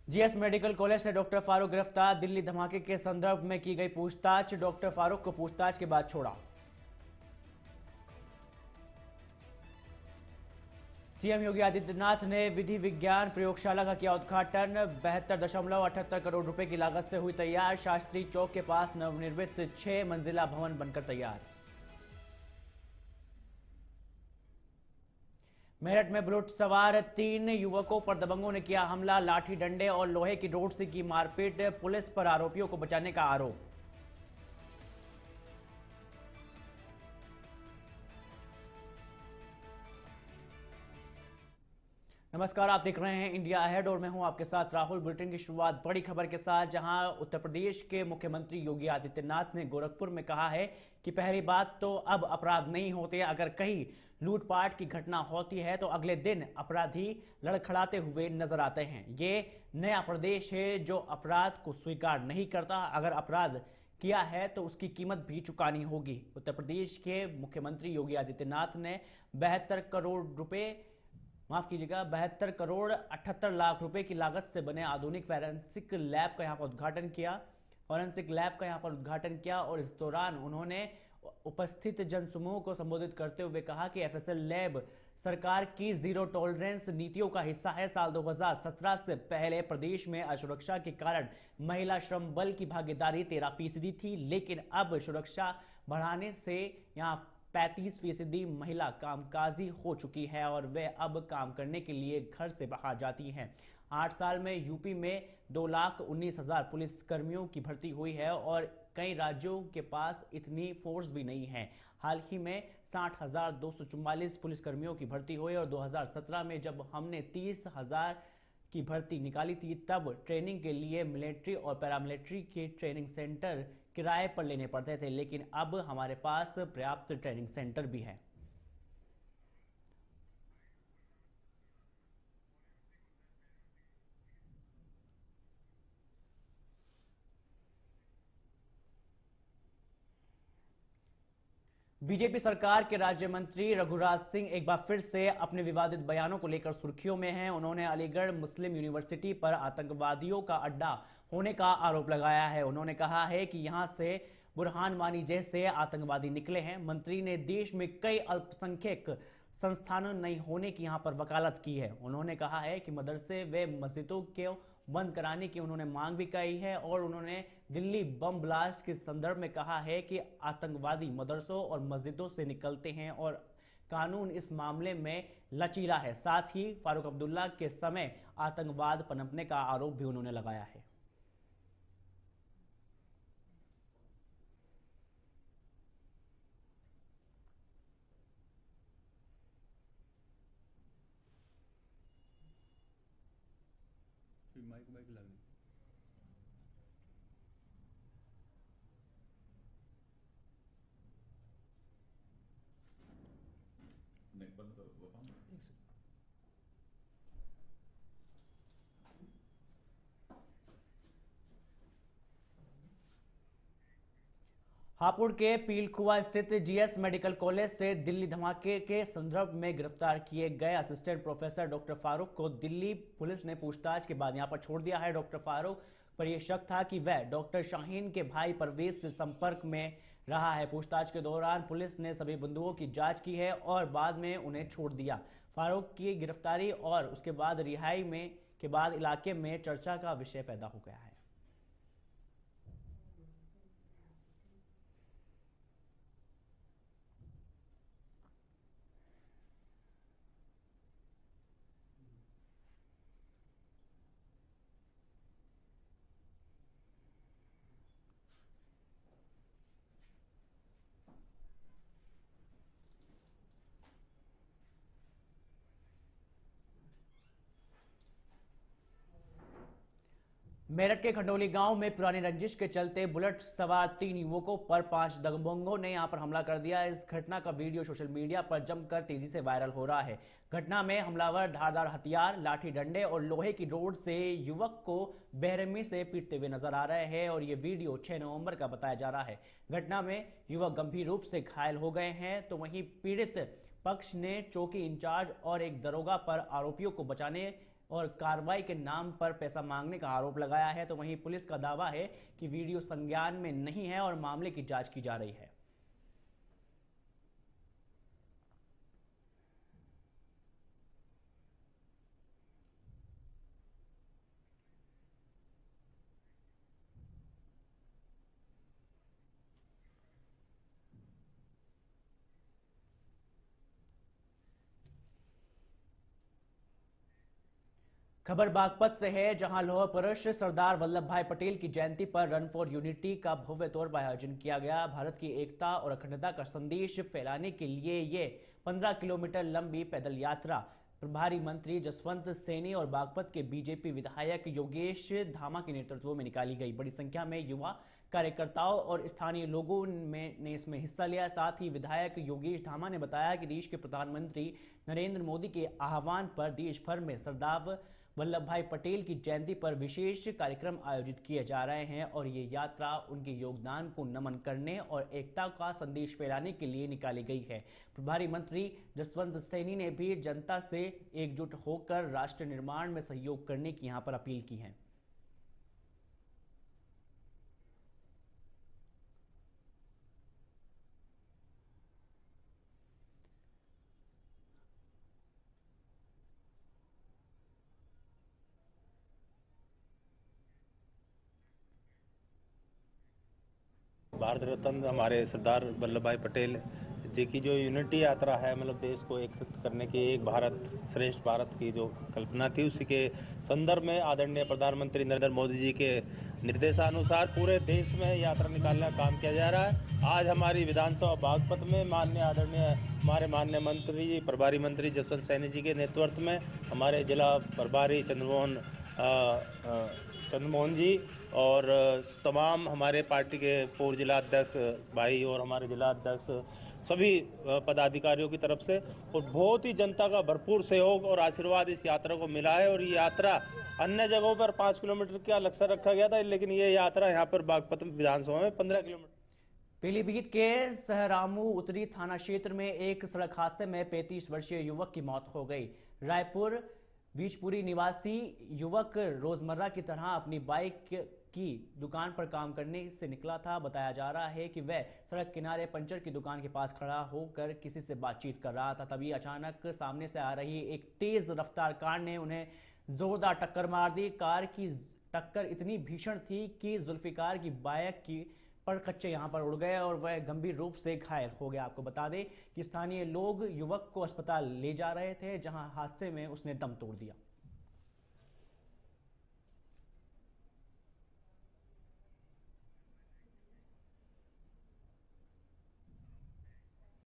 GS medical college से doctor Farooq गिरफ्तार। दिल्ली धमाके के संदर्भ में की गई पूछताछ। डॉक्टर फारूक को पूछताछ के बाद छोड़ा। सीएम योगी आदित्यनाथ ने विधि विज्ञान प्रयोगशाला का किया उद्घाटन। 72.78 करोड़ रुपए की लागत से हुई तैयार। शास्त्री चौक के पास नवनिर्मित 6 मंजिला भवन बनकर तैयार। मेरठ में बुलेट सवार 3 युवकों पर दबंगों ने किया हमला। लाठी डंडे और लोहे की रोड से की मारपीट। पुलिस पर आरोपियों को बचाने का आरोप। नमस्कार, आप देख रहे हैं इंडिया अहेड और मैं हूं आपके साथ राहुल। बुलेटिन की शुरुआत बड़ी खबर के साथ, जहां उत्तर प्रदेश के मुख्यमंत्री योगी आदित्यनाथ ने गोरखपुर में कहा है कि पहली बात तो अब अपराध नहीं होते। अगर कहीं लूटपाट की घटना होती है तो अगले दिन अपराधी लड़खड़ाते हुए नजर आते हैं। ये नया प्रदेश है जो अपराध को स्वीकार नहीं करता। अगर अपराध किया है तो उसकी कीमत भी चुकानी होगी। उत्तर प्रदेश के मुख्यमंत्री योगी आदित्यनाथ ने 72 करोड़ 78 लाख रुपए की लागत से बने आधुनिक फॉरेंसिक लैब का यहां पर उद्घाटन किया और इस दौरान उन्होंने उपस्थित जनसमूह को संबोधित करते हुए कहा कि एफएसएल लैब सरकार की जीरो टॉलरेंस नीतियों का हिस्सा है। साल 2017 से पहले प्रदेश में असुरक्षा के कारण महिला श्रम बल की भागीदारी 13% थी, लेकिन अब सुरक्षा बढ़ाने से यहां 35% महिला कामकाजी हो चुकी है और वे अब काम करने के लिए घर से बाहर जाती हैं। 8 साल में यूपी में 2,19,000 पुलिसकर्मियों की भर्ती हुई है और कई राज्यों के पास इतनी फोर्स भी नहीं है। हाल ही में 60,244 पुलिसकर्मियों की भर्ती हुई और 2017 में जब हमने 30,000 की भर्ती निकाली थी तब ट्रेनिंग के लिए मिलिट्री और पैरामिलिट्री के ट्रेनिंग सेंटर किराए पर लेने पड़ते थे, लेकिन अब हमारे पास पर्याप्त ट्रेनिंग सेंटर भी है। बीजेपी सरकार के राज्य मंत्री रघुराज सिंह एक बार फिर से अपने विवादित बयानों को लेकर सुर्खियों में हैं। उन्होंने अलीगढ़ मुस्लिम यूनिवर्सिटी पर आतंकवादियों का अड्डा होने का आरोप लगाया है। उन्होंने कहा है कि यहां से बुरहान वानी जैसे आतंकवादी निकले हैं। मंत्री ने देश में कई अल्पसंख्यक संस्थानों नहीं होने की यहां पर वकालत की है। उन्होंने कहा है कि मदरसे व मस्जिदों को बंद कराने की उन्होंने मांग भी की है और उन्होंने दिल्ली बम ब्लास्ट के संदर्भ में कहा है कि आतंकवादी मदरसों और मस्जिदों से निकलते हैं और कानून इस मामले में लचीला है। साथ ही फारूक अब्दुल्ला के समय आतंकवाद पनपने का आरोप भी उन्होंने लगाया है। माइक माइक लगा नहीं बंद करो वो काम एक सेकंड। हापुड़ के पीलखुआ स्थित जीएस मेडिकल कॉलेज से दिल्ली धमाके के संदर्भ में गिरफ्तार किए गए असिस्टेंट प्रोफेसर डॉक्टर फारूक को दिल्ली पुलिस ने पूछताछ के बाद यहां पर छोड़ दिया है। डॉक्टर फारूक पर यह शक था कि वह डॉक्टर शाहीन के भाई परवेज से संपर्क में रहा है। पूछताछ के दौरान पुलिस ने सभी बिंदुओं की जांच की है और बाद में उन्हें छोड़ दिया। फारूक की गिरफ्तारी और उसके बाद रिहाई में के बाद इलाके में चर्चा का विषय पैदा हो गया है। मेरठ के खंडोली गांव में पुरानी रंजिश के चलते बुलेट सवार 3 युवकों पर 5 दबंगों ने यहां पर हमला कर दिया। इस घटना का वीडियो सोशल मीडिया पर जमकर तेजी से वायरल हो रहा है। घटना में हमलावर धारदार हथियार, लाठी डंडे और लोहे की रोड से युवक को बेरहमी से पीटते हुए नजर आ रहे हैं और यह वीडियो 6 नवंबर का बताया जा रहा है। घटना में युवक गंभीर रूप से घायल हो गए हैं तो वहीं पीड़ित पक्ष ने चौकी इंचार्ज और एक दरोगा पर आरोपियों को बचाने और कार्रवाई के नाम पर पैसा मांगने का आरोप लगाया है। तो वहीं पुलिस का दावा है कि वीडियो संज्ञान में नहीं है और मामले की जांच की जा रही है। खबर बागपत से है, जहां लौह पुरुष सरदार वल्लभ भाई पटेल की जयंती पर रन फॉर यूनिटी का भव्य तौर पर आयोजन किया गया। भारत की एकता और अखंडता का संदेश फैलाने के लिए ये 15 किलोमीटर लंबी पैदल यात्रा प्रभारी मंत्री जसवंत सैनी और बागपत के बीजेपी विधायक योगेश धामा के नेतृत्व में निकाली गई। बड़ी संख्या में युवा कार्यकर्ताओं और स्थानीय लोगों ने इसमें हिस्सा लिया। साथ ही विधायक योगेश धामा ने बताया कि देश के प्रधानमंत्री नरेंद्र मोदी के आह्वान पर देश भर में सरदार वल्लभ भाई पटेल की जयंती पर विशेष कार्यक्रम आयोजित किए जा रहे हैं और ये यात्रा उनके योगदान को नमन करने और एकता का संदेश फैलाने के लिए निकाली गई है। प्रभारी मंत्री जसवंत सैनी ने भी जनता से एकजुट होकर राष्ट्र निर्माण में सहयोग करने की यहां पर अपील की है। भारत रत्न हमारे सरदार वल्लभ भाई पटेल जी की जो यूनिटी यात्रा है, मतलब देश को एकत्रित करने की, एक भारत श्रेष्ठ भारत की जो कल्पना थी, उसी के संदर्भ में आदरणीय प्रधानमंत्री नरेंद्र मोदी जी के निर्देशानुसार पूरे देश में यात्रा निकालने का काम किया जा रहा है। आज हमारी विधानसभा बागपत में हमारे माननीय मंत्री जी, प्रभारी मंत्री जसवंत सैनी जी के नेतृत्व में हमारे जिला प्रभारी चंद्रमोहन जी और तमाम हमारे पार्टी के पूर्व जिला अध्यक्ष भाई और हमारे जिला अध्यक्ष सभी पदाधिकारियों की तरफ से और बहुत ही जनता का भरपूर सहयोग और आशीर्वाद इस यात्रा को मिला है। और ये यात्रा अन्य जगहों पर 5 किलोमीटर का लक्ष्य रखा गया था, लेकिन ये यात्रा यहाँ पर बागपत विधानसभा में 15 किलोमीटर। पीलीभीत के सहरामू उत्तरी थाना क्षेत्र में एक सड़क हादसे में 35 वर्षीय युवक की मौत हो गई। रायपुर बीजपुरी निवासी युवक रोजमर्रा की तरह अपनी बाइक की दुकान पर काम करने से निकला था। बताया जा रहा है कि वह सड़क किनारे पंचर की दुकान के पास खड़ा होकर किसी से बातचीत कर रहा था। तभी अचानक सामने से आ रही एक तेज रफ्तार कार ने उन्हें जोरदार टक्कर मार दी। कार की टक्कर इतनी भीषण थी कि जुल्फिकार की बाइक की पर कच्चे यहां पर उड़ गए और वह गंभीर रूप से घायल हो गया। आपको बता दें कि स्थानीय लोग युवक को अस्पताल ले जा रहे थे, जहां हादसे में उसने दम तोड़ दिया।